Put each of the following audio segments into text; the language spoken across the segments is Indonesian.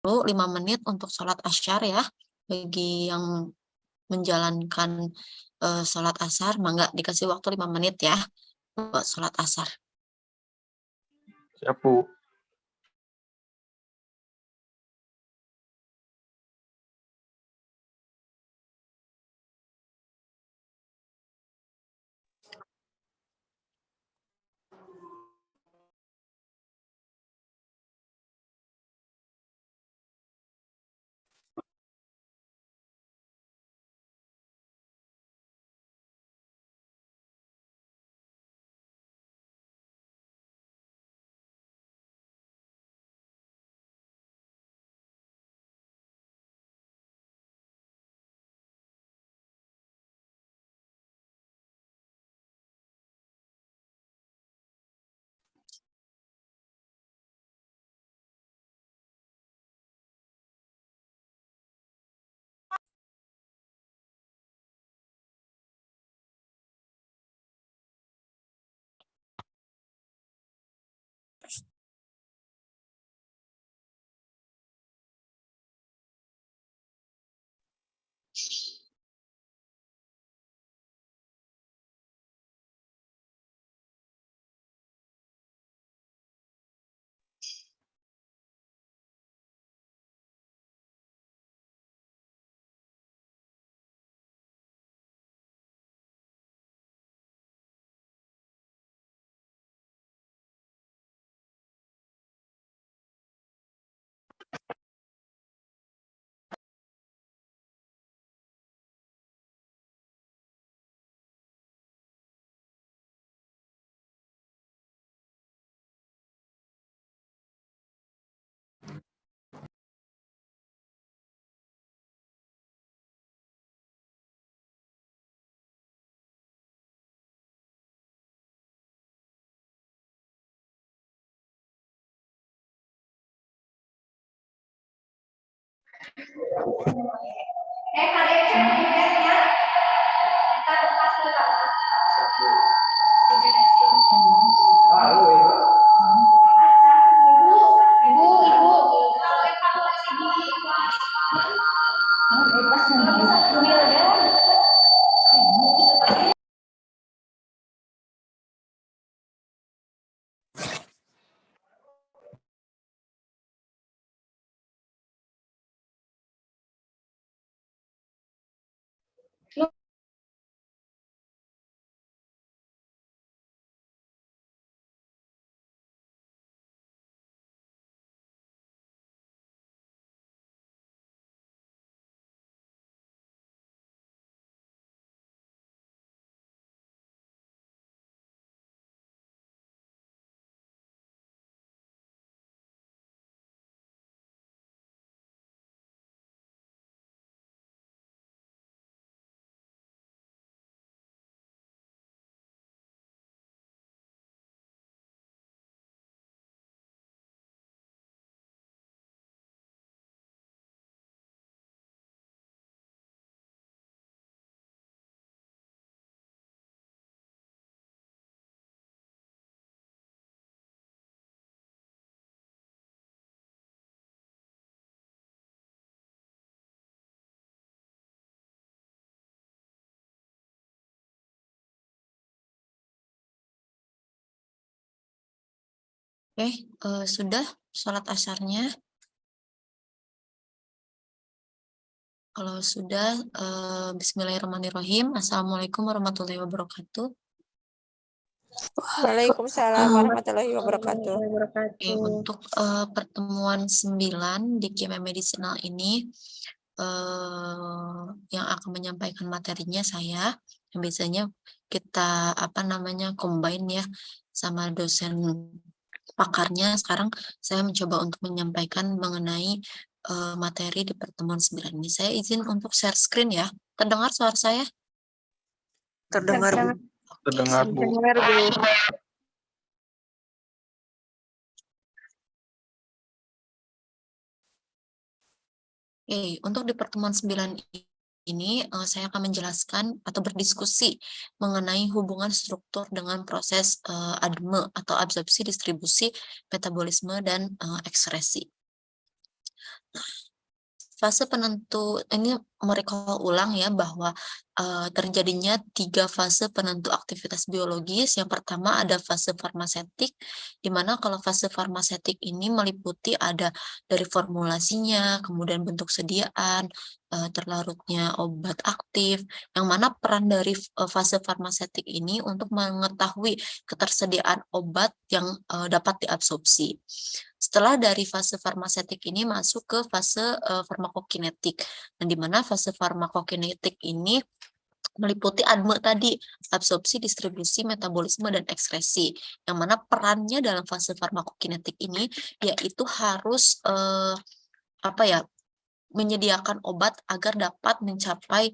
dulu 5 menit untuk sholat asyar ya. Bagi yang menjalankan sholat asar, mangga dikasih waktu 5 menit ya buat sholat asar. Siap, Bu. Oke, sudah sholat asarnya? Kalau sudah, bismillahirrahmanirrahim. Assalamualaikum warahmatullahi wabarakatuh. Waalaikumsalam warahmatullahi wabarakatuh. Oke, untuk pertemuan 9 di Kimia Medicinal ini, yang akan menyampaikan materinya saya, yang biasanya kita combine ya sama dosen pakarnya. Sekarang saya mencoba untuk menyampaikan mengenai materi di pertemuan 9 ini. Saya izin untuk share screen ya. Terdengar suara saya? Terdengar, Bu. Terdengar, Bu. Terdengar, Bu. Oke, untuk di pertemuan 9 ini saya akan menjelaskan atau berdiskusi mengenai hubungan struktur dengan proses ADME atau absorpsi, distribusi, metabolisme, dan ekskresi. Nah, Fase penentu ini merecall ulang ya bahwa, terjadinya 3 fase penentu aktivitas biologis. Yang pertama ada fase farmasetik, di mana kalau fase farmasetik ini meliputi ada dari formulasinya, kemudian bentuk sediaan, terlarutnya obat aktif, yang mana peran dari fase farmasetik ini untuk mengetahui ketersediaan obat yang, dapat diabsorpsi. Setelah dari fase farmasetik ini masuk ke fase, farmakokinetik. Nah, di mana fase farmakokinetik ini meliputi ADME tadi, absorpsi, distribusi, metabolisme, dan ekskresi. Yang mana perannya dalam fase farmakokinetik ini, yaitu harus, apa ya, menyediakan obat agar dapat mencapai,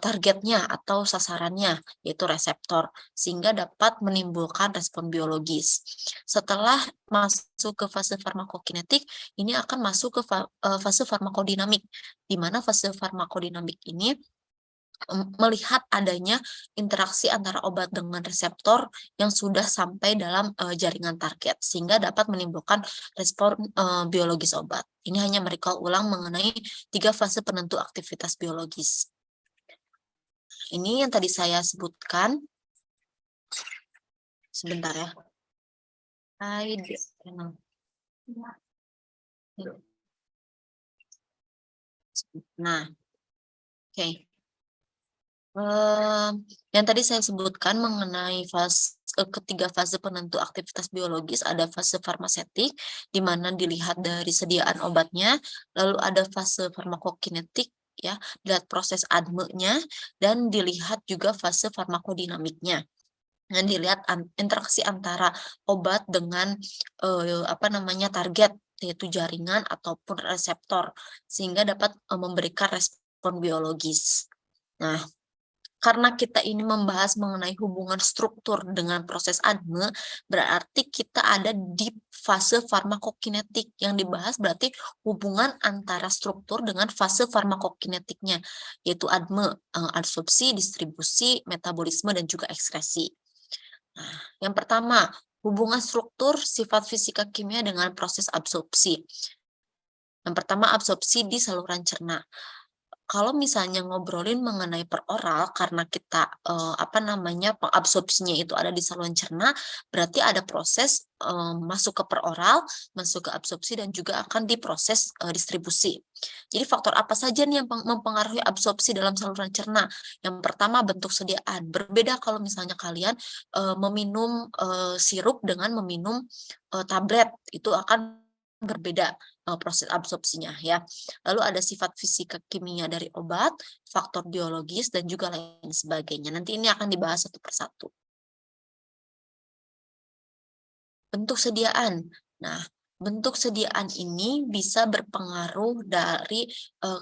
targetnya atau sasarannya, yaitu reseptor, sehingga dapat menimbulkan respon biologis. Setelah masuk ke fase farmakokinetik, ini akan masuk ke fase farmakodinamik, di mana fase farmakodinamik ini melihat adanya interaksi antara obat dengan reseptor yang sudah sampai dalam, jaringan target, sehingga dapat menimbulkan respon, biologis obat. Ini hanya merecall ulang mengenai 3 fase penentu aktivitas biologis. Ini yang tadi saya sebutkan. Sebentar ya. Nah, oke. Yang tadi saya sebutkan mengenai ketiga fase penentu aktivitas biologis, ada fase farmasetik, di mana dilihat dari sediaan obatnya, lalu ada fase farmakokinetik, ya, dilihat proses ADME-nya, dan dilihat juga fase farmakodinamiknya. Dan dilihat interaksi antara obat dengan, target, yaitu jaringan ataupun reseptor, sehingga dapat, memberikan respon biologis. Nah, karena kita ini membahas mengenai hubungan struktur dengan proses ADME, berarti kita ada di fase farmakokinetik. Yang dibahas berarti hubungan antara struktur dengan fase farmakokinetiknya, yaitu ADME, absorpsi, distribusi, metabolisme, dan juga ekskresi. Nah, yang pertama, hubungan struktur sifat fisika kimia dengan proses absorpsi. Yang pertama, absorpsi di saluran cerna. Kalau misalnya ngobrolin mengenai peroral, karena kita, pengabsorpsinya itu ada di saluran cerna, berarti ada proses, masuk ke peroral, masuk ke absorpsi, dan juga akan diproses, distribusi. Jadi faktor apa saja nih yang mempengaruhi absorpsi dalam saluran cerna? Yang pertama, bentuk sediaan. Berbeda kalau misalnya kalian, meminum, sirup dengan meminum, tablet, itu akan berbeda, proses absorpsinya ya. Lalu ada sifat fisika kimia dari obat, faktor biologis, dan juga lain sebagainya. Nanti ini akan dibahas satu persatu. Bentuk sediaan. Nah, bentuk sediaan ini bisa berpengaruh dari,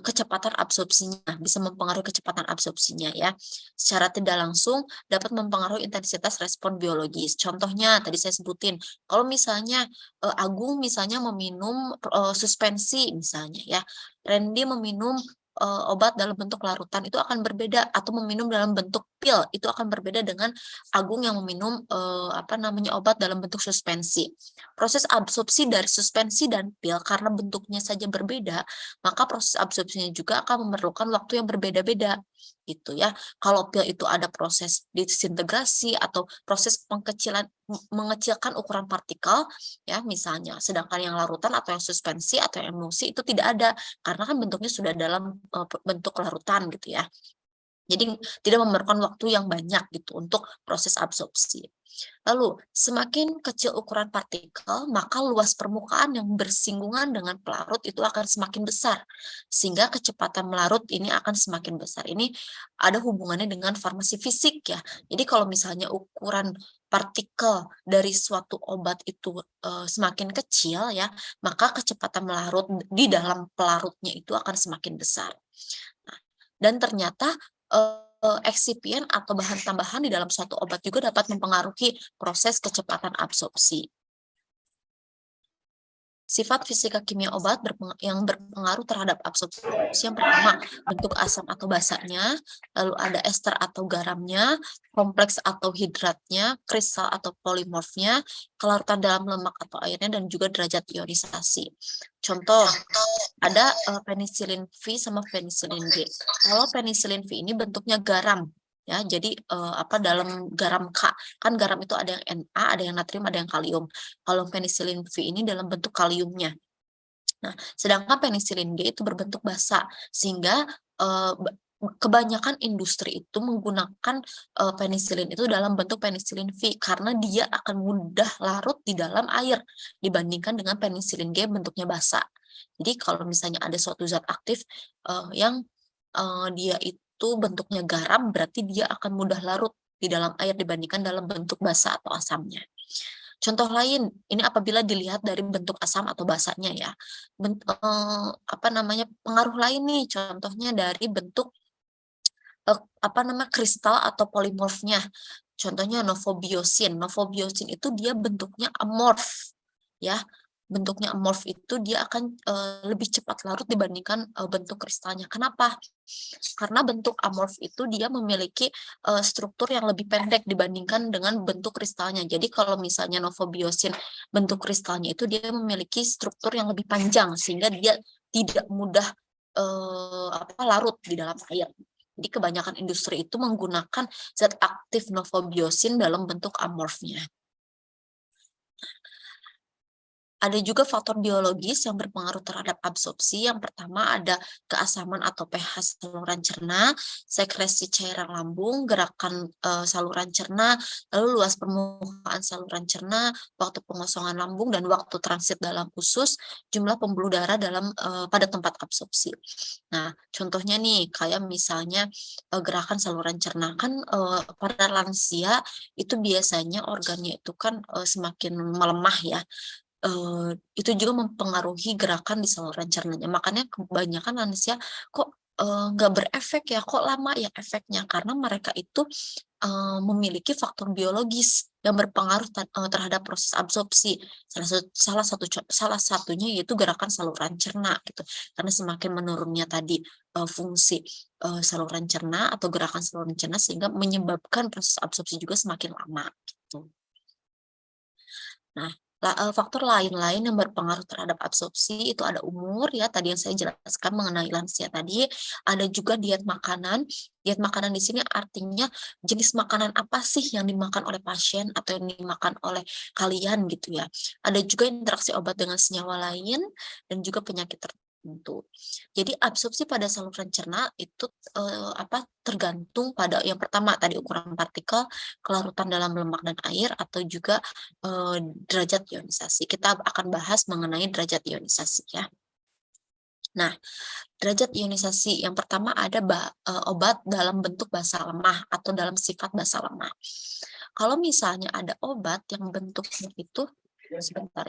kecepatan absorpsinya, bisa mempengaruhi kecepatan absorpsinya ya. Secara tidak langsung dapat mempengaruhi intensitas respon biologis. Contohnya tadi saya sebutin, kalau misalnya, Agung misalnya meminum, suspensi misalnya ya, Randy meminum, obat dalam bentuk larutan, itu akan berbeda, atau meminum dalam bentuk pil, itu akan berbeda dengan Agung yang meminum, obat dalam bentuk suspensi. Proses absorpsi dari suspensi dan pil karena bentuknya saja berbeda, maka proses absorpsinya juga akan memerlukan waktu yang berbeda-beda, gitu ya. Kalau pil itu ada proses disintegrasi atau proses mengecilkan ukuran partikel, ya misalnya, sedangkan yang larutan atau yang suspensi atau yang emulsi itu tidak ada, karena kan bentuknya sudah dalam, bentuk larutan gitu ya. Jadi tidak memerlukan waktu yang banyak gitu untuk proses absorpsi. Lalu, semakin kecil ukuran partikel, maka luas permukaan yang bersinggungan dengan pelarut itu akan semakin besar, sehingga kecepatan melarut ini akan semakin besar. Ini ada hubungannya dengan farmasi fisik ya. Jadi kalau misalnya ukuran partikel dari suatu obat itu semakin kecil ya, maka kecepatan melarut di dalam pelarutnya itu akan semakin besar. Nah, dan ternyata eksipien atau bahan tambahan di dalam suatu obat juga dapat mempengaruhi proses kecepatan absorpsi. Sifat fisika kimia obat yang berpengaruh terhadap absorpsi yang pertama, bentuk asam atau basanya, lalu ada ester atau garamnya, kompleks atau hidratnya, kristal atau polimorfnya, kelarutan dalam lemak atau airnya, dan juga derajat ionisasi. Contoh, ada penisilin V sama penisilin G. Kalau penisilin V ini bentuknya garam, ya, jadi dalam garam K, kan garam itu ada yang Na, ada yang natrium, ada yang kalium. Kalau penisilin V ini dalam bentuk kaliumnya. Nah, sedangkan penisilin G itu berbentuk basa, sehingga kebanyakan industri itu menggunakan penisilin itu dalam bentuk penisilin V karena dia akan mudah larut di dalam air dibandingkan dengan penisilin G bentuknya basa. Jadi kalau misalnya ada suatu zat aktif yang dia itu bentuknya garam, berarti dia akan mudah larut di dalam air dibandingkan dalam bentuk basa atau asamnya. Contoh lain, ini apabila dilihat dari bentuk asam atau basanya ya. Pengaruh lain nih, contohnya dari bentuk kristal atau polimorfnya. Contohnya novobiosin. Novobiosin itu dia bentuknya amorf, ya. Bentuknya amorf itu dia akan lebih cepat larut dibandingkan bentuk kristalnya. Kenapa? Karena bentuk amorf itu dia memiliki struktur yang lebih pendek dibandingkan dengan bentuk kristalnya. Jadi kalau misalnya novobiosin bentuk kristalnya itu dia memiliki struktur yang lebih panjang sehingga dia tidak mudah larut di dalam air. Jadi kebanyakan industri itu menggunakan zat aktif novobiosin dalam bentuk amorfnya. Ada juga faktor biologis yang berpengaruh terhadap absorpsi. Yang pertama ada keasaman atau pH saluran cerna, sekresi cairan lambung, gerakan saluran cerna, lalu luas permukaan saluran cerna, waktu pengosongan lambung, dan waktu transit dalam usus, jumlah pembuluh darah pada tempat absorpsi. Nah, contohnya nih, kayak misalnya gerakan saluran cerna, kan pada lansia itu biasanya organnya itu kan semakin melemah ya. Itu juga mempengaruhi gerakan di saluran cernanya. Makanya kebanyakan lansia kok nggak berefek ya, kok lama ya efeknya, karena mereka itu memiliki faktor biologis yang berpengaruh terhadap proses absorpsi. Salah satunya yaitu gerakan saluran cerna gitu. Karena semakin menurunnya tadi fungsi saluran cerna atau gerakan saluran cerna sehingga menyebabkan proses absorpsi juga semakin lama gitu. Nah, faktor lain-lain yang berpengaruh terhadap absorpsi itu ada umur ya, tadi yang saya jelaskan mengenai lansia tadi, ada juga diet makanan. Diet makanan di sini artinya jenis makanan apa sih yang dimakan oleh pasien atau yang dimakan oleh kalian gitu ya. Ada juga interaksi obat dengan senyawa lain dan juga penyakit tertentu. Jadi absorpsi pada saluran cerna itu tergantung pada yang pertama tadi ukuran partikel, kelarutan dalam lemak dan air, atau juga derajat ionisasi. Kita akan bahas mengenai derajat ionisasi ya. Nah, derajat ionisasi yang pertama ada obat dalam bentuk basa lemah atau dalam sifat basa lemah. Kalau misalnya ada obat yang bentuknya itu, sebentar.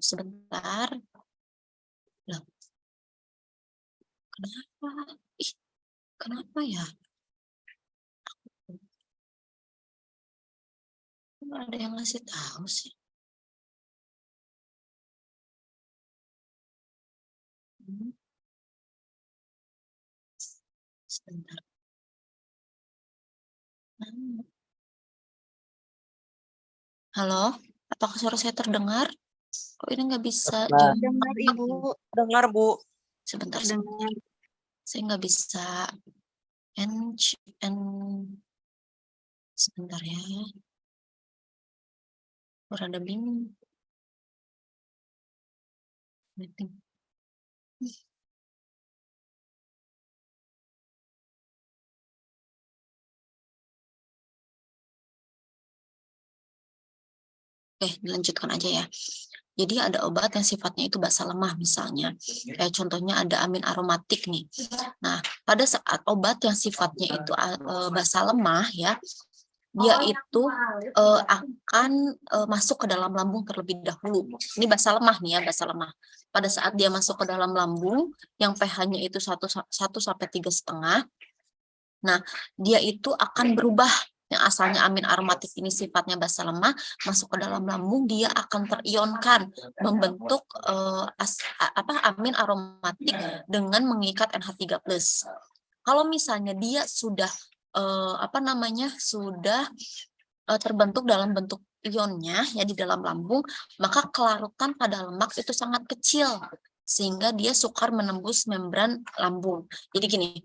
Sebentar. Loh, kenapa? Kenapa ya? Nggak ada yang ngasih tahu sih. Sebentar. Halo, apakah suara saya terdengar? Kok ini nggak bisa jawab? Dengar Ibu. Dengar Bu. Sebentar. Saya nggak bisa sebentar ya. Rada bingung. Oke, dilanjutkan aja ya. Jadi ada obat yang sifatnya itu basa lemah misalnya. Kayak contohnya ada amin aromatik nih. Nah, pada saat obat yang sifatnya itu basa lemah ya, dia itu akan masuk ke dalam lambung terlebih dahulu. Ini basa lemah nih ya, basa lemah. Pada saat dia masuk ke dalam lambung, yang pH-nya itu 1 sampai 3,5, nah dia itu akan berubah yang asalnya amin aromatik ini sifatnya basa lemah, masuk ke dalam lambung, dia akan terionkan, membentuk amin aromatik dengan mengikat NH3+. Kalau misalnya dia sudah sudah terbentuk dalam bentuk ionnya ya di dalam lambung, maka kelarutan pada lemak itu sangat kecil sehingga dia sukar menembus membran lambung. Jadi gini,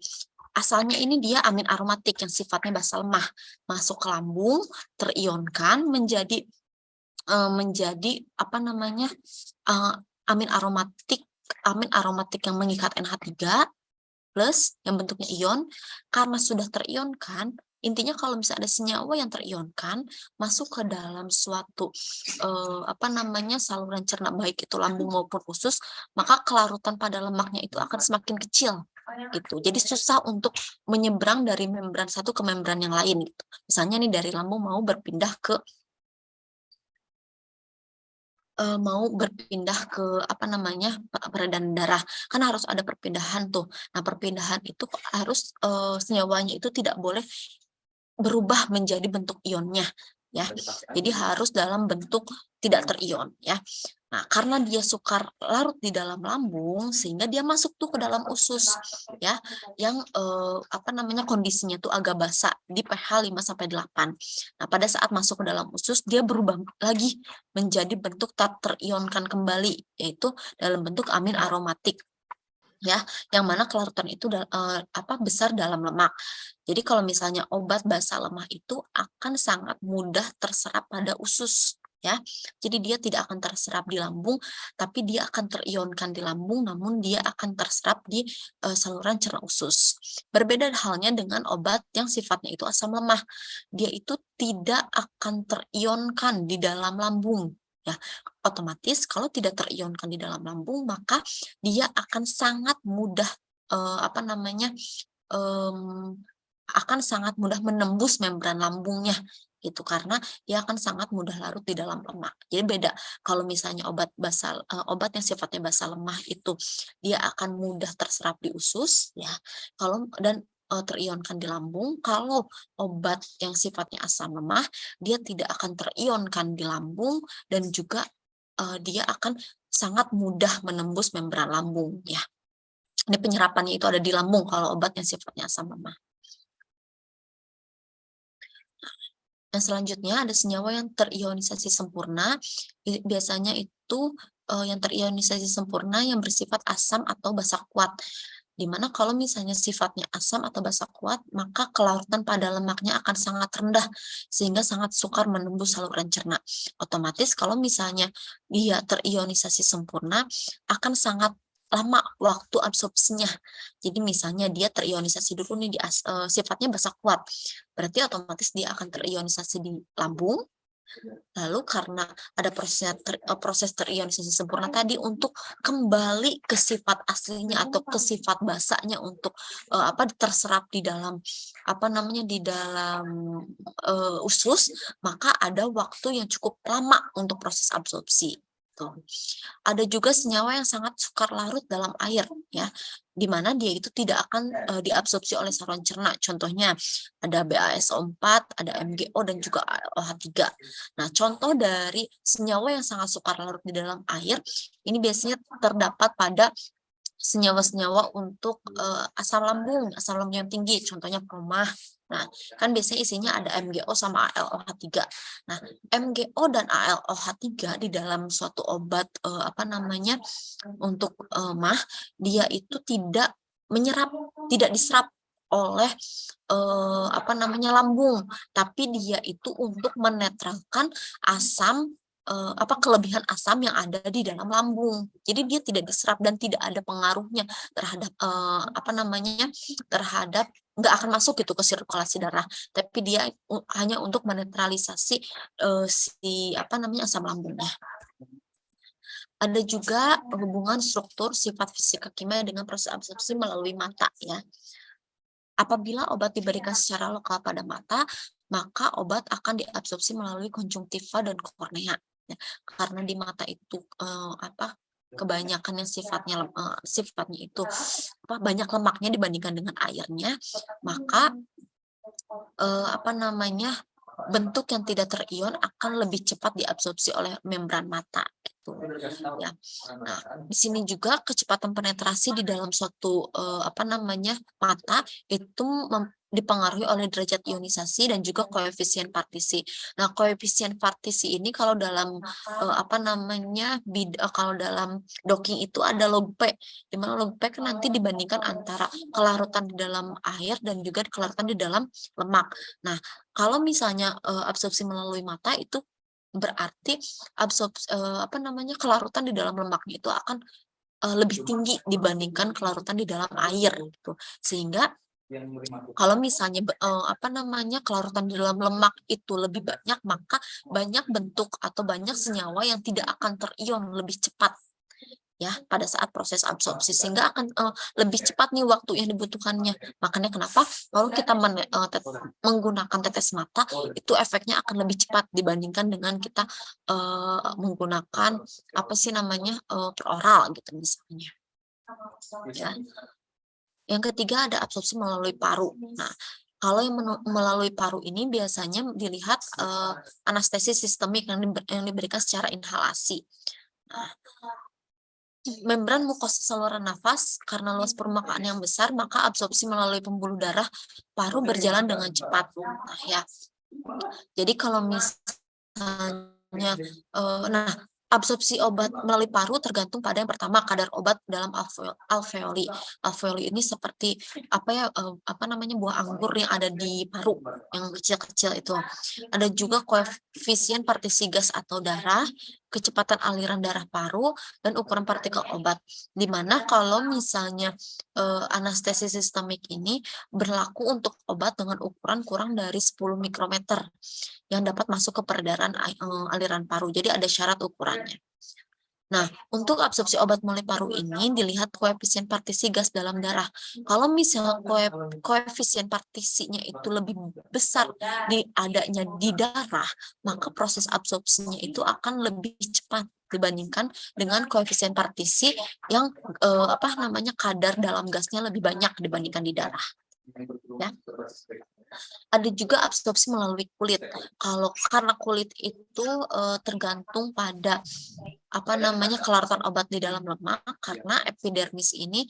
asalnya ini dia amin aromatik yang sifatnya basa lemah, masuk ke lambung, terionkan menjadi amin aromatik yang mengikat NH3 plus yang bentuknya ion. Karena sudah terionkan, intinya kalau misalnya ada senyawa yang terionkan masuk ke dalam suatu saluran cerna baik itu lambung maupun usus, maka kelarutan pada lemaknya itu akan semakin kecil gitu. Jadi susah untuk menyeberang dari membran satu ke membran yang lain gitu. Misalnya nih dari lambung mau berpindah ke peredaran darah, kan harus ada perpindahan tuh. Nah, perpindahan itu harus senyawanya itu tidak boleh berubah menjadi bentuk ionnya ya. Jadi harus dalam bentuk tidak terion ya. Nah, karena dia sukar larut di dalam lambung sehingga dia masuk tuh ke dalam usus ya yang kondisinya tuh agak basa di pH 5 sampai 8. Nah, pada saat masuk ke dalam usus dia berubah lagi menjadi bentuk tak terionkan kembali yaitu dalam bentuk amin aromatik ya, yang mana kelarutan itu besar dalam lemak. Jadi kalau misalnya obat basa lemah itu akan sangat mudah terserap pada usus ya. Jadi dia tidak akan terserap di lambung, tapi dia akan terionkan di lambung, namun dia akan terserap di saluran cerna usus. Berbeda halnya dengan obat yang sifatnya itu asam lemah. Dia itu tidak akan terionkan di dalam lambung. Ya, otomatis kalau tidak terionkan di dalam lambung, maka dia akan sangat mudah akan sangat mudah menembus membran lambungnya gitu karena dia akan sangat mudah larut di dalam lemak. Jadi beda kalau misalnya obat yang sifatnya basa lemah itu dia akan mudah terserap di usus ya. Terionkan di lambung. Kalau obat yang sifatnya asam lemah dia tidak akan terionkan di lambung dan juga dia akan sangat mudah menembus membran lambung ya. Ini penyerapannya itu ada di lambung kalau obat yang sifatnya asam lemah. Yang selanjutnya ada senyawa yang terionisasi sempurna. Biasanya itu yang terionisasi sempurna yang bersifat asam atau basa kuat. Dimana kalau misalnya sifatnya asam atau basa kuat, maka kelarutan pada lemaknya akan sangat rendah, sehingga sangat sukar menembus saluran cerna. Otomatis kalau misalnya dia terionisasi sempurna, akan sangat lama waktu absorpsinya. Jadi misalnya dia terionisasi dulu nih sifatnya basa kuat, berarti otomatis dia akan terionisasi di lambung. Lalu karena ada proses terionisasi sempurna tadi untuk kembali ke sifat aslinya atau ke sifat basanya untuk terserap di dalam usus, maka ada waktu yang cukup lama untuk proses absorpsi. Tuh. Ada juga senyawa yang sangat sukar larut dalam air ya, di mana dia itu tidak akan diabsorpsi oleh saluran cerna. Contohnya ada BaSO4, ada MgO dan juga ALOH3. Nah, contoh dari senyawa yang sangat sukar larut di dalam air ini biasanya terdapat pada senyawa-senyawa untuk asam lambung yang tinggi, contohnya promah. Nah, kan biasanya isinya ada MgO sama ALOH3. Nah, MgO dan ALOH3 di dalam suatu obat untuk mah, dia itu tidak diserap oleh lambung, tapi dia itu untuk menetralkan asam kelebihan asam yang ada di dalam lambung. Jadi dia tidak diserap dan tidak ada pengaruhnya terhadap nggak akan masuk gitu ke sirkulasi darah, tapi dia hanya untuk menetralisasi asam lambungnya. Ada juga hubungan struktur sifat fisika kimia dengan proses absorpsi melalui mata ya. Apabila obat diberikan secara lokal pada mata, maka obat akan diabsorpsi melalui konjungtiva dan kornea. Ya, karena di mata itu kebanyakan yang sifatnya itu banyak lemaknya dibandingkan dengan airnya, maka apa namanya, bentuk yang tidak terion akan lebih cepat diabsorpsi oleh membran mata gitu ya. Nah, di sini juga kecepatan penetrasi di dalam suatu, apa namanya, mata itu dipengaruhi oleh derajat ionisasi dan juga koefisien partisi. Nah, koefisien partisi ini kalau dalam, apa namanya, kalau dalam docking itu ada log P, di mana log P kan nanti dibandingkan antara kelarutan di dalam air dan juga kelarutan di dalam lemak. Nah, kalau misalnya, absorpsi melalui mata itu berarti apa namanya, kelarutan di dalam lemaknya itu akan, lebih tinggi dibandingkan kelarutan di dalam air gitu. Sehingga kalau misalnya apa namanya, kelarutan di dalam lemak itu lebih banyak, maka banyak bentuk atau banyak senyawa yang tidak akan terion lebih cepat ya pada saat proses absorpsi, sehingga akan, lebih cepat nih waktu yang dibutuhkannya. Makanya kenapa kalau kita menggunakan tetes mata itu efeknya akan lebih cepat dibandingkan dengan kita, menggunakan apa sih namanya, peroral gitu misalnya, ya. Yang ketiga ada absorpsi melalui paru. Nah, kalau yang melalui paru ini biasanya dilihat, anestesis sistemik yang diberikan secara inhalasi. Nah, membran mukosa saluran nafas karena luas permukaan yang besar, maka absorpsi melalui pembuluh darah paru berjalan dengan cepat. Nah, ya. Jadi kalau misalnya, nah, absorpsi obat melalui paru tergantung pada yang pertama kadar obat dalam alveoli. Alveoli ini seperti apa ya, apa namanya, buah anggur yang ada di paru, yang kecil-kecil itu. Ada juga koefisien partisi gas atau darah, kecepatan aliran darah paru, dan ukuran partikel obat. Di mana kalau misalnya, anestesis sistemik ini berlaku untuk obat dengan ukuran kurang dari 10 mikrometer yang dapat masuk ke peredaran aliran paru. Jadi ada syarat ukurannya. Nah, untuk absorpsi obat melalui paru ini dilihat koefisien partisi gas dalam darah. Kalau misalnya koefisien partisinya itu lebih besar adanya di darah, maka proses absorpsinya itu akan lebih cepat dibandingkan dengan koefisien partisi yang apa namanya, kadar dalam gasnya lebih banyak dibandingkan di darah. Ya. Ada juga absorpsi melalui kulit. Kalau karena kulit itu, tergantung pada, apa namanya, kelarutan obat di dalam lemak, karena epidermis ini,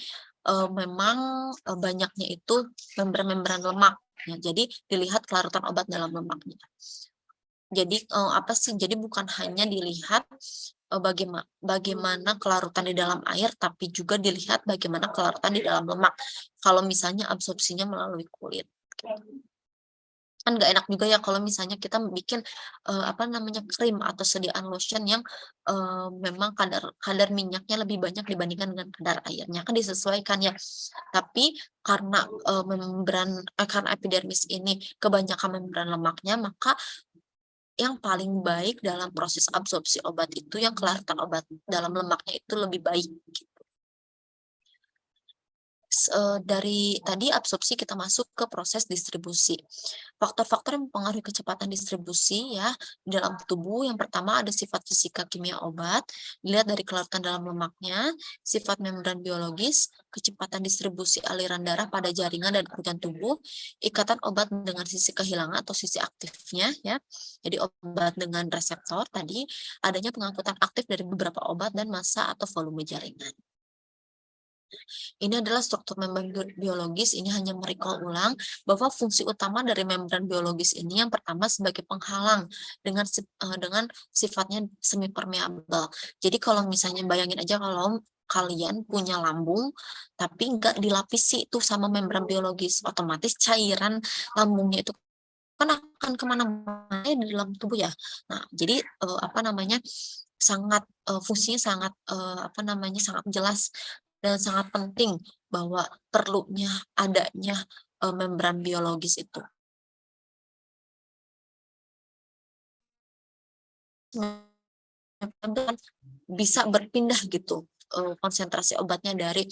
memang, banyaknya itu membran-membran lemak, ya, jadi dilihat kelarutan obat dalam lemaknya. Jadi, apa sih, jadi bukan hanya dilihat, bagaimana kelarutan di dalam air, tapi juga dilihat bagaimana kelarutan di dalam lemak, kalau misalnya absorpsinya melalui kulit, gitu. Kan nggak enak juga ya kalau misalnya kita bikin, apa namanya, krim atau sediaan lotion yang, memang kadar kadar minyaknya lebih banyak dibandingkan dengan kadar airnya, kan disesuaikan ya. Tapi karena, karena epidermis ini kebanyakan membran lemaknya, maka yang paling baik dalam proses absorpsi obat itu yang kelarutan obat dalam lemaknya itu lebih baik, gitu. Dari tadi absorpsi kita masuk ke proses distribusi. Faktor-faktor yang mempengaruhi kecepatan distribusi ya di dalam tubuh, yang pertama ada sifat fisika kimia obat, dilihat dari kelarutan dalam lemaknya, sifat membran biologis, kecepatan distribusi aliran darah pada jaringan dan organ tubuh, ikatan obat dengan sisi kehilangan atau sisi aktifnya ya. Jadi obat dengan reseptor tadi, adanya pengangkutan aktif dari beberapa obat dan massa atau volume jaringan. Ini adalah struktur membran biologis, ini hanya merecall ulang bahwa fungsi utama dari membran biologis ini yang pertama sebagai penghalang dengan sifatnya semi permeabel. Jadi kalau misalnya bayangin aja kalau kalian punya lambung tapi nggak dilapisi itu sama membran biologis, otomatis cairan lambungnya itu kan akan kemana-mana di dalam tubuh ya. Nah, jadi apa namanya, sangat fungsinya sangat apa namanya, sangat jelas dan sangat penting bahwa perlunya adanya membran biologis itu. Membran bisa berpindah gitu konsentrasi obatnya dari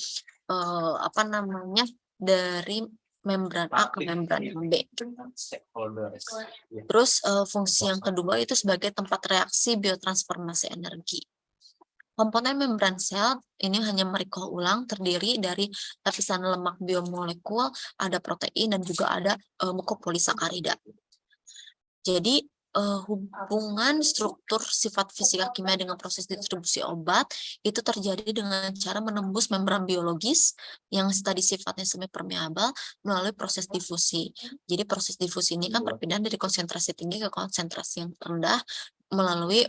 apa namanya, dari membran A ke membran yang B. Terus fungsi yang kedua itu sebagai tempat reaksi biotransformasi energi. Komponen membran sel ini hanya merecall ulang terdiri dari lapisan lemak biomolekul, ada protein dan juga ada mukopolisakarida. Jadi hubungan struktur sifat fisika kimia dengan proses distribusi obat itu terjadi dengan cara menembus membran biologis yang tadi sifatnya semipermeabel melalui proses difusi. Jadi proses difusi ini kan perpindahan dari konsentrasi tinggi ke konsentrasi yang rendah melalui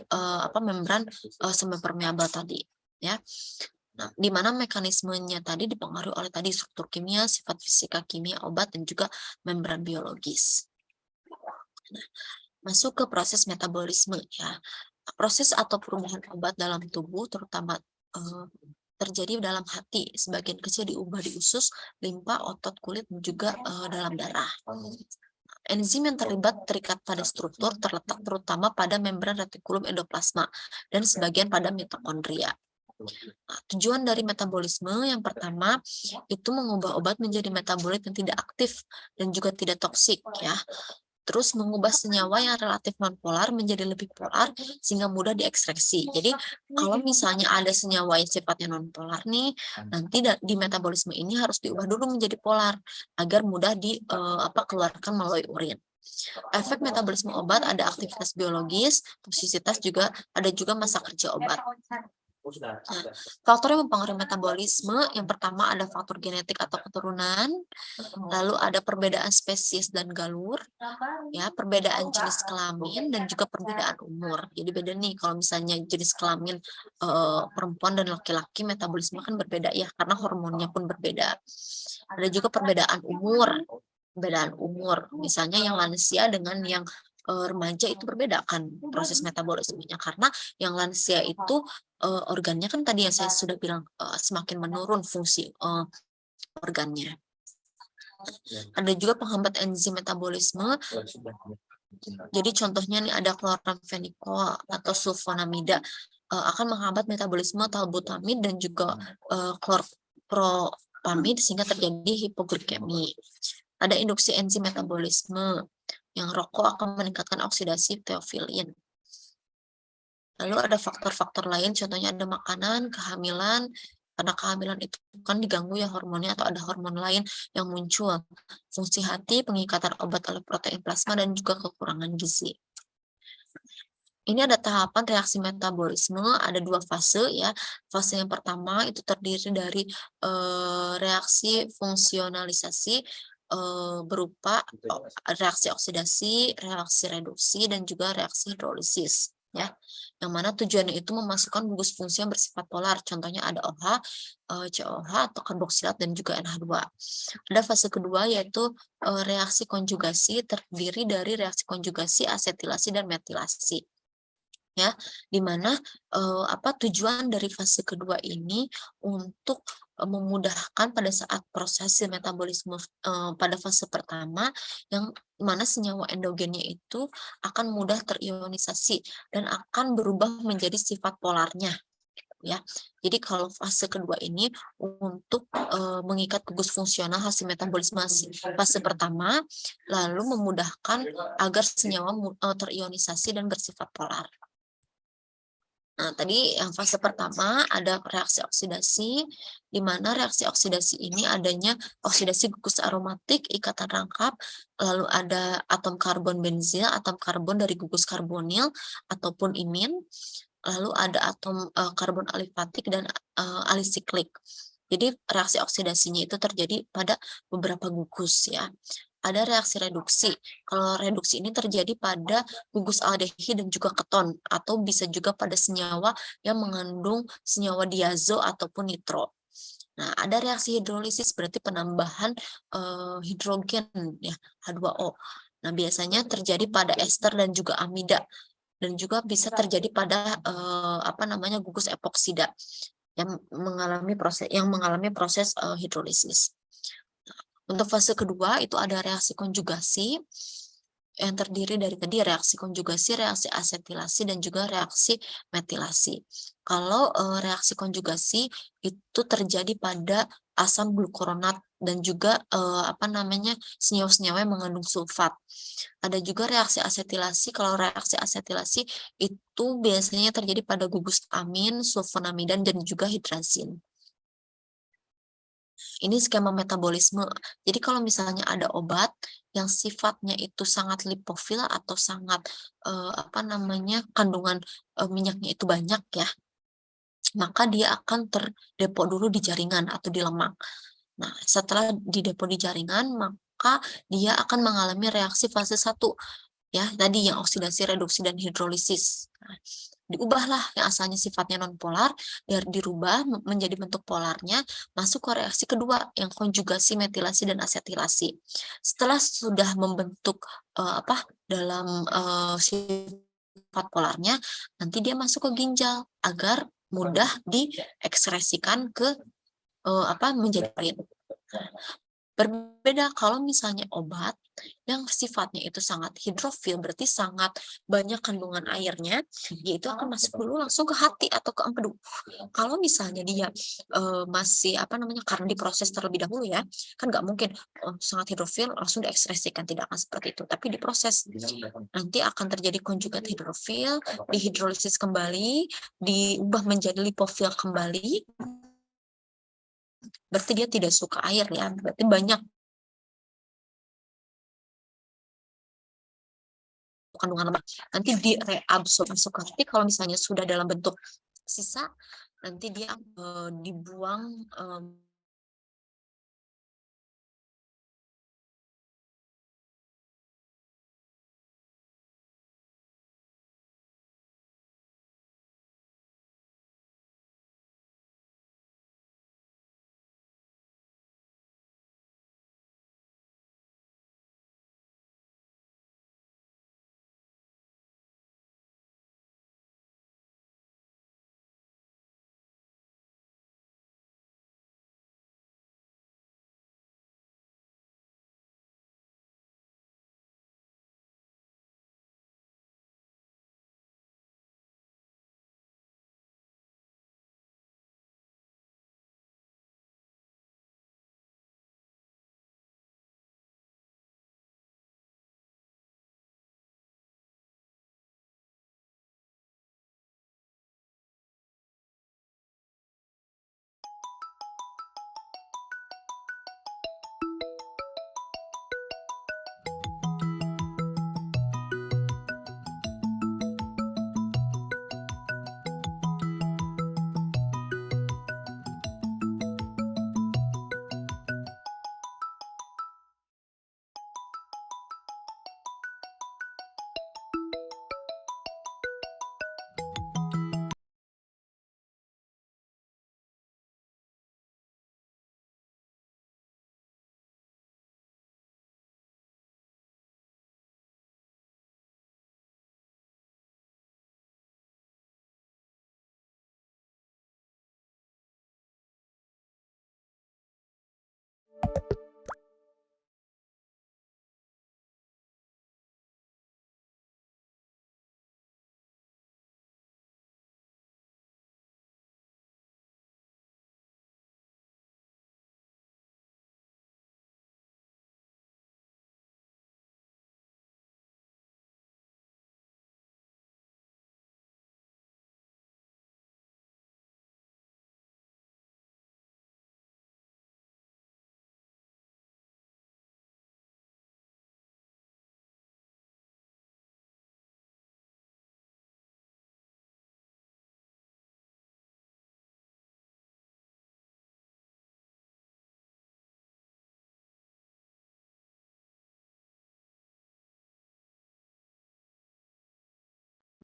membran semipermeabel tadi, ya. Nah, di mana mekanismenya tadi dipengaruhi oleh tadi struktur kimia, sifat fisika kimia obat dan juga membran biologis. Nah, masuk ke proses metabolisme, ya. Proses atau perubahan obat dalam tubuh terutama terjadi dalam hati, sebagian kecil diubah di usus, limpa, otot, kulit, dan juga dalam darah. Enzim yang terlibat terikat pada struktur terletak terutama pada membran retikulum endoplasma dan sebagian pada mitokondria. Nah, tujuan dari metabolisme yang pertama itu mengubah obat menjadi metabolit yang tidak aktif dan juga tidak toksik, ya. Terus mengubah senyawa yang relatif nonpolar menjadi lebih polar sehingga mudah diekstraksi. Jadi kalau misalnya ada senyawa yang sifatnya nonpolar nih, nanti di metabolisme ini harus diubah dulu menjadi polar agar mudah dikeluarkan melalui urin. Efek metabolisme obat ada aktivitas biologis, toksisitas juga ada juga masa kerja obat. Nah, faktor yang mempengaruhi metabolisme yang pertama ada faktor genetik atau keturunan, lalu ada perbedaan spesies dan galur, ya, perbedaan jenis kelamin dan juga perbedaan umur. Jadi beda nih kalau misalnya jenis kelamin perempuan dan laki-laki metabolisme kan berbeda ya karena hormonnya pun berbeda. Ada juga perbedaan umur. Misalnya yang lansia dengan yang remaja itu berbeda kan proses metabolismenya karena yang lansia itu organnya kan tadi yang saya sudah bilang semakin menurun fungsi organnya. Ada juga penghambat enzim metabolisme. Jadi contohnya nih ada chloramphenicol atau sulfonamida akan menghambat metabolisme talbutamid dan juga chlorpropamid sehingga terjadi hipoglikemi. Ada induksi enzim metabolisme yang rokok akan meningkatkan oksidasi teofilin. Lalu ada faktor-faktor lain, contohnya ada makanan, kehamilan, karena kehamilan itu kan diganggu ya hormonnya atau ada hormon lain yang muncul. Fungsi hati, pengikatan obat oleh protein plasma, dan juga kekurangan gizi. Ini ada tahapan reaksi metabolisme, ada 2 fase ya. Fase yang pertama itu terdiri dari reaksi fungsionalisasi berupa reaksi oksidasi, reaksi reduksi, dan juga reaksi hidrolisis. Ya, yang mana tujuannya itu memasukkan gugus fungsi yang bersifat polar, contohnya ada OH, COH atau karboksilat dan juga NH2. Ada fase kedua yaitu reaksi konjugasi, terdiri dari reaksi konjugasi, asetilasi dan metilasi. Ya, di mana tujuan dari fase kedua ini untuk memudahkan pada saat proses metabolisme pada fase pertama yang mana senyawa endogennya itu akan mudah terionisasi dan akan berubah menjadi sifat polarnya, ya. Jadi kalau fase kedua ini untuk mengikat gugus fungsional hasil metabolisme fase pertama lalu memudahkan agar senyawa terionisasi dan bersifat polar. Nah, tadi yang fase pertama ada reaksi oksidasi, di mana reaksi oksidasi ini adanya oksidasi gugus aromatik, ikatan rangkap, lalu ada atom karbon benzil, atom karbon dari gugus karbonil ataupun imin, lalu ada atom karbon alifatik dan alisiklik. Jadi reaksi oksidasinya itu terjadi pada beberapa gugus ya. Ada reaksi reduksi. Kalau reduksi ini terjadi pada gugus aldehid dan juga keton atau bisa juga pada senyawa yang mengandung senyawa diazo ataupun nitro. Nah, ada reaksi hidrolisis berarti penambahan hidrogen ya, H2O. Nah, biasanya terjadi pada ester dan juga amida dan juga bisa terjadi pada gugus epoksida yang mengalami proses hidrolisis. Untuk fase kedua itu ada reaksi konjugasi, yang terdiri dari tadi reaksi konjugasi, reaksi asetilasi, dan juga reaksi metilasi. Kalau, reaksi konjugasi itu terjadi pada asam glukuronat dan juga, senyawa-senyawa yang mengandung sulfat. Ada juga reaksi asetilasi, kalau reaksi asetilasi itu biasanya terjadi pada gugus amin, sulfonamidan, dan juga hidrazin. Ini skema metabolisme. Jadi kalau misalnya ada obat yang sifatnya itu sangat lipofil atau sangat, kandungan, minyaknya itu banyak ya, maka dia akan terdepo dulu di jaringan atau di lemak. Nah, setelah didepo di jaringan, maka dia akan mengalami reaksi fase satu. Ya, tadi yang oksidasi, reduksi, dan hidrolisis. Nah, diubahlah yang asalnya sifatnya nonpolar, dirubah menjadi bentuk polarnya, masuk ke reaksi kedua, yang konjugasi, metilasi, dan asetilasi. Setelah sudah membentuk, dalam, sifat polarnya, nanti dia masuk ke ginjal, agar mudah diekspresikan ke, menjadi protein. Berbeda kalau misalnya obat yang sifatnya itu sangat hidrofil, berarti sangat banyak kandungan airnya, dia itu akan masuk dulu langsung ke hati atau ke empedu. Kalau misalnya dia, masih, karena diproses terlebih dahulu ya, kan nggak mungkin, sangat hidrofil langsung diekspresikan, tidak akan seperti itu, tapi diproses. Nanti akan terjadi konjugat hidrofil, dihidrolisis kembali, diubah menjadi lipofil kembali, berarti dia tidak suka air ya, berarti banyak kandungan lemak. Nanti direabsorb masuk ke hati, kalau misalnya sudah dalam bentuk sisa, nanti dia, dibuang,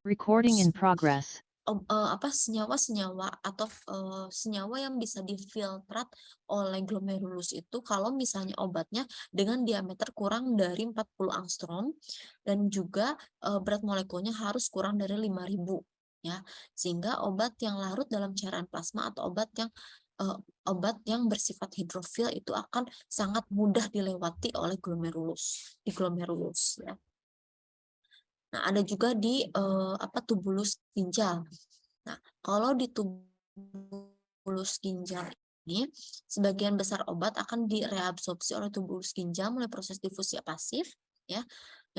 Recording in progress. senyawa-senyawa atau, senyawa yang bisa difiltrat oleh glomerulus itu kalau misalnya obatnya dengan diameter kurang dari 40 angstrom dan juga, berat molekulnya harus kurang dari 5.000 ya. Sehingga obat yang larut dalam cairan plasma atau eee, obat yang bersifat hidrofil itu akan sangat mudah dilewati oleh glomerulus, di glomerulus ya. Nah, ada juga di tubulus ginjal. Nah, kalau di tubulus ginjal ini, sebagian besar obat akan direabsorpsi oleh tubulus ginjal melalui proses difusi pasif, ya,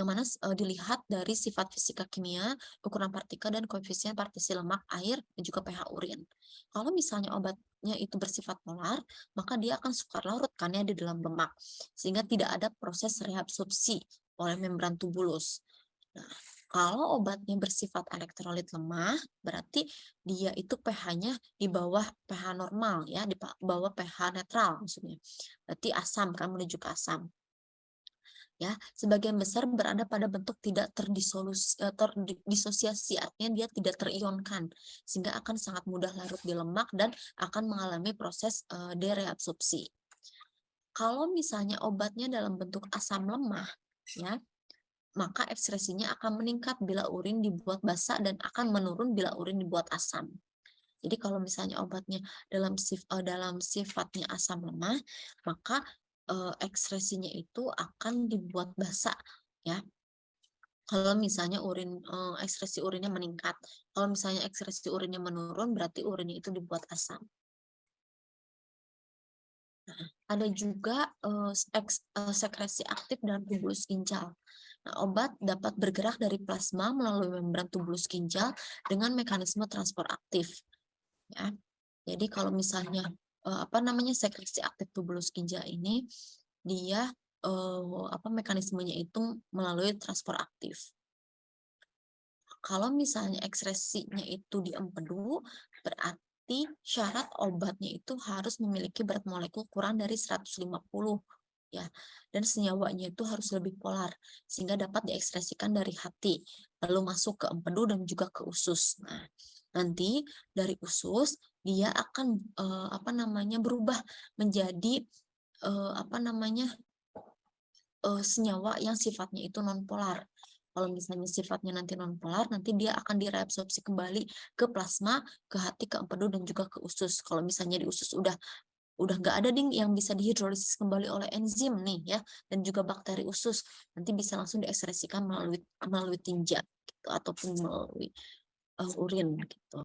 yang mana dilihat dari sifat fisika kimia, ukuran partikel, dan koefisien partisi lemak, air, dan juga pH urin. Kalau misalnya obatnya itu bersifat polar, maka dia akan sukar larut kan ya di dalam lemak, sehingga tidak ada proses reabsorpsi oleh membran tubulus. Nah, kalau obatnya bersifat elektrolit lemah, berarti dia itu pH-nya di bawah pH normal ya, di bawah pH netral maksudnya. Berarti asam kan, menuju ke asam. Ya, sebagian besar berada pada bentuk tidak terdisosiasi, artinya dia tidak terionkan, sehingga akan sangat mudah larut di lemak dan akan mengalami proses dereabsorpsi. Kalau misalnya obatnya dalam bentuk asam lemah, ya, maka ekskresinya akan meningkat bila urin dibuat basa dan akan menurun bila urin dibuat asam. Jadi kalau misalnya obatnya dalam sifatnya asam lemah, maka ekskresinya itu akan dibuat basa, ya. Kalau misalnya ekskresi urinnya meningkat, kalau misalnya ekskresi urinnya menurun, berarti urinnya itu dibuat asam. Ada juga sekresi aktif dalam tubulus ginjal. Nah, obat dapat bergerak dari plasma melalui membran tubulus ginjal dengan mekanisme transport aktif. Ya. Jadi kalau misalnya sekresi aktif tubulus ginjal ini, dia mekanismenya itu melalui transport aktif. Kalau misalnya ekskresinya itu di empedu, berarti syarat obatnya itu harus memiliki berat molekul kurang dari 150 ya, dan senyawanya itu harus lebih polar sehingga dapat diekspresikan dari hati lalu masuk ke empedu dan juga ke usus. Nah, nanti dari usus dia akan berubah menjadi senyawa yang sifatnya itu nonpolar. Kalau misalnya sifatnya nanti nonpolar, nanti dia akan direabsorpsi kembali ke plasma, ke hati, ke empedu, dan juga ke usus. Kalau misalnya di usus udah nggak ada yang bisa dihidrolisis kembali oleh enzim nih ya, dan juga bakteri usus, nanti bisa langsung diekspresikan melalui tinja gitu, ataupun melalui urin gitu.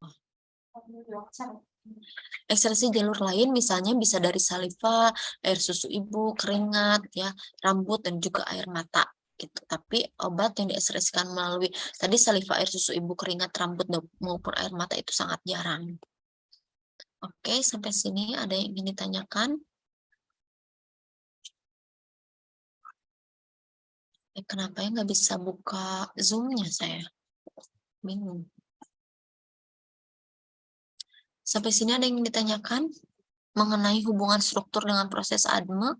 Ekskresi jalur lain misalnya bisa dari saliva, air susu ibu, keringat, ya, rambut, dan juga air mata. Gitu. Tapi obat yang diekskresikan melalui tadi saliva, air susu ibu, keringat, rambut, maupun air mata itu sangat jarang. Oke, sampai sini ada yang ingin ditanyakan? Kenapa ya nggak bisa buka Zoom-nya saya? Bingung. Sampai sini ada yang ingin ditanyakan mengenai hubungan struktur dengan proses ADME?